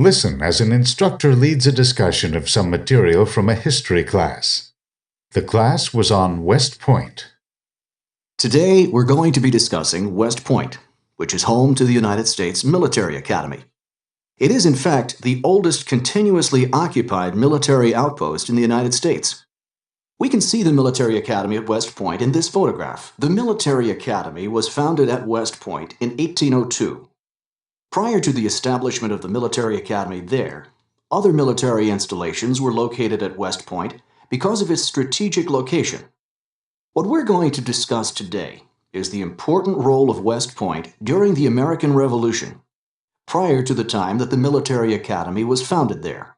Listen as an instructor leads a discussion of some material from a history class. The class was on West Point. Today, we're going to be discussing West Point, which is home to the United States Military Academy. It is, in fact, the oldest continuously occupied military outpost in the United States. We can see the Military Academy at West Point in this photograph. The Military Academy was founded at West Point in 1802. Prior to the establishment of the Military Academy there, other military installations were located at West Point because of its strategic location. What we're going to discuss today is the important role of West Point during the American Revolution, prior to the time that the Military Academy was founded there.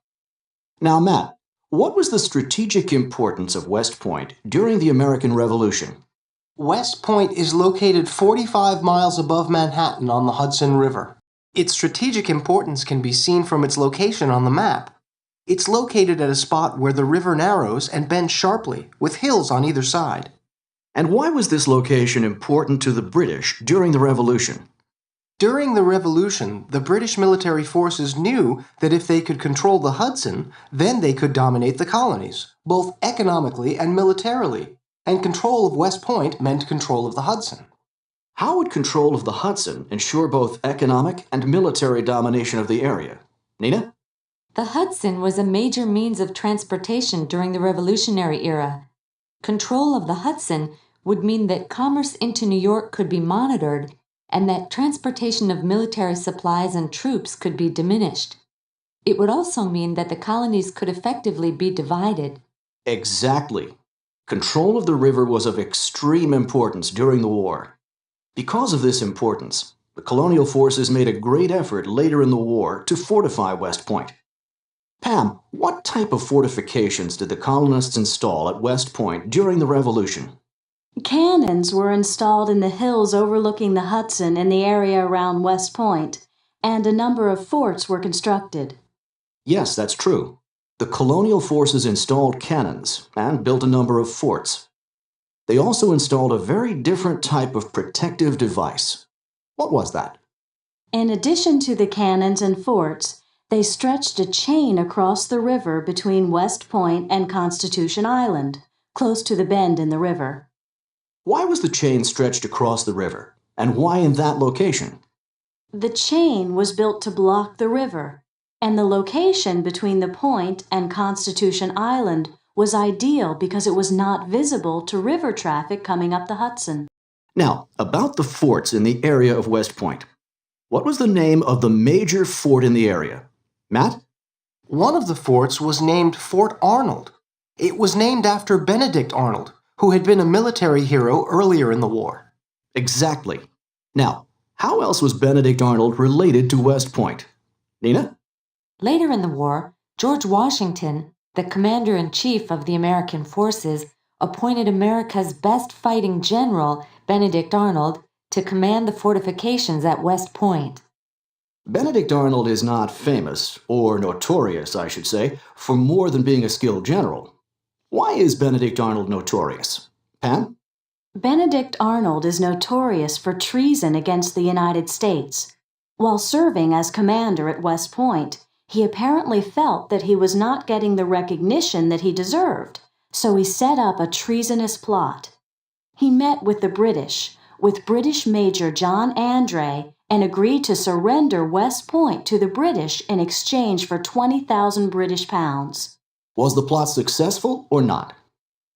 Now, Matt, what was the strategic importance of West Point during the American Revolution? West Point is located 45 miles above Manhattan on the Hudson River. Its strategic importance can be seen from its location on the map. It's located at a spot where the river narrows and bends sharply, with hills on either side. And why was this location important to the British during the Revolution? During the Revolution, the British military forces knew that if they could control the Hudson, then they could dominate the colonies, both economically and militarily, and control of West Point meant control of the Hudson. How would control of the Hudson ensure both economic and military domination of the area? Nina? The Hudson was a major means of transportation during the Revolutionary era. Control of the Hudson would mean that commerce into New York could be monitored and that transportation of military supplies and troops could be diminished. It would also mean that the colonies could effectively be divided. Exactly. Control of the river was of extreme importance during the war. Because of this importance, the colonial forces made a great effort later in the war to fortify West Point. Pam, what type of fortifications did the colonists install at West Point during the Revolution? Cannons were installed in the hills overlooking the Hudson in the area around West Point, and a number of forts were constructed. Yes, that's true. The colonial forces installed cannons and built a number of forts. They also installed a very different type of protective device. What was that? In addition to the cannons and forts, they stretched a chain across the river between West Point and Constitution Island, close to the bend in the river. Why was the chain stretched across the river, and why in that location? The chain was built to block the river, and the location between the point and Constitution Island was ideal because it was not visible to river traffic coming up the Hudson. Now, about the forts in the area of West Point. What was the name of the major fort in the area? Matt? One of the forts was named Fort Arnold. It was named after Benedict Arnold, who had been a military hero earlier in the war. Exactly. Now, how else was Benedict Arnold related to West Point? Nina? Later in the war, George Washington, the commander-in-chief of the American forces, appointed America's best fighting general, Benedict Arnold, to command the fortifications at West Point. Benedict Arnold is not famous, or notorious, I should say, for more than being a skilled general. Why is Benedict Arnold notorious? Pam? Benedict Arnold is notorious for treason against the United States. While serving as commander at West Point, he apparently felt that he was not getting the recognition that he deserved, so he set up a treasonous plot. He met with the British, with British Major John André, and agreed to surrender West Point to the British in exchange for 20,000 British pounds. Was the plot successful or not?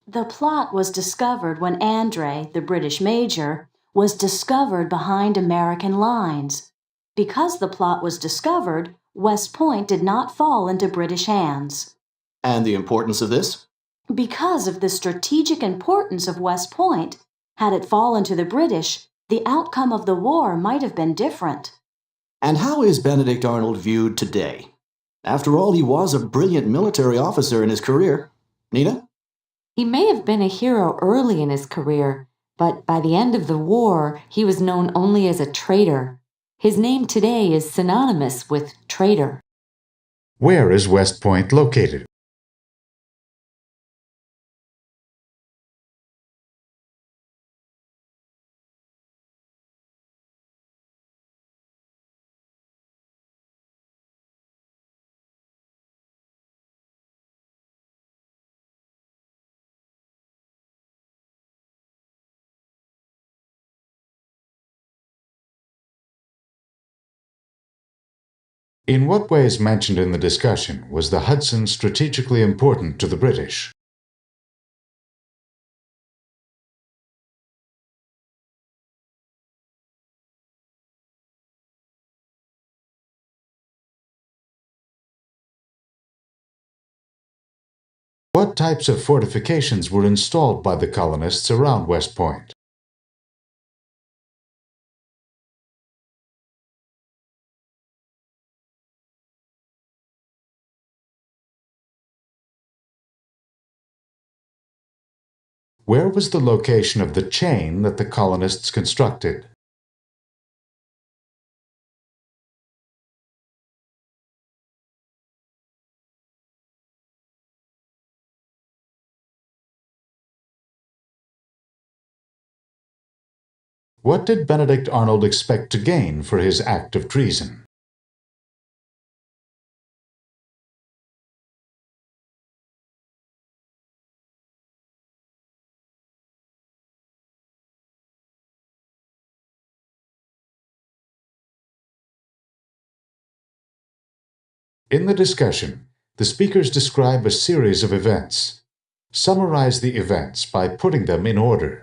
The plot was discovered when André, the British major, was discovered behind American lines. Because the plot was discovered, West Point did not fall into British hands. And the importance of this? Because of the strategic importance of West Point, had it fallen to the British, the outcome of the war might have been different. And how is Benedict Arnold viewed today? After all, he was a brilliant military officer in his career. Nina? He may have been a hero early in his career, but by the end of the war, he was known only as a traitor. His name today is synonymous with traitor. Where is West Point located? In what ways mentioned in the discussion was the Hudson strategically important to the British? What types of fortifications were installed by the colonists around West Point? Where was the location of the chain that the colonists constructed? What did Benedict Arnold expect to gain for his act of treason? In the discussion, the speakers describe a series of events. Summarize the events by putting them in order.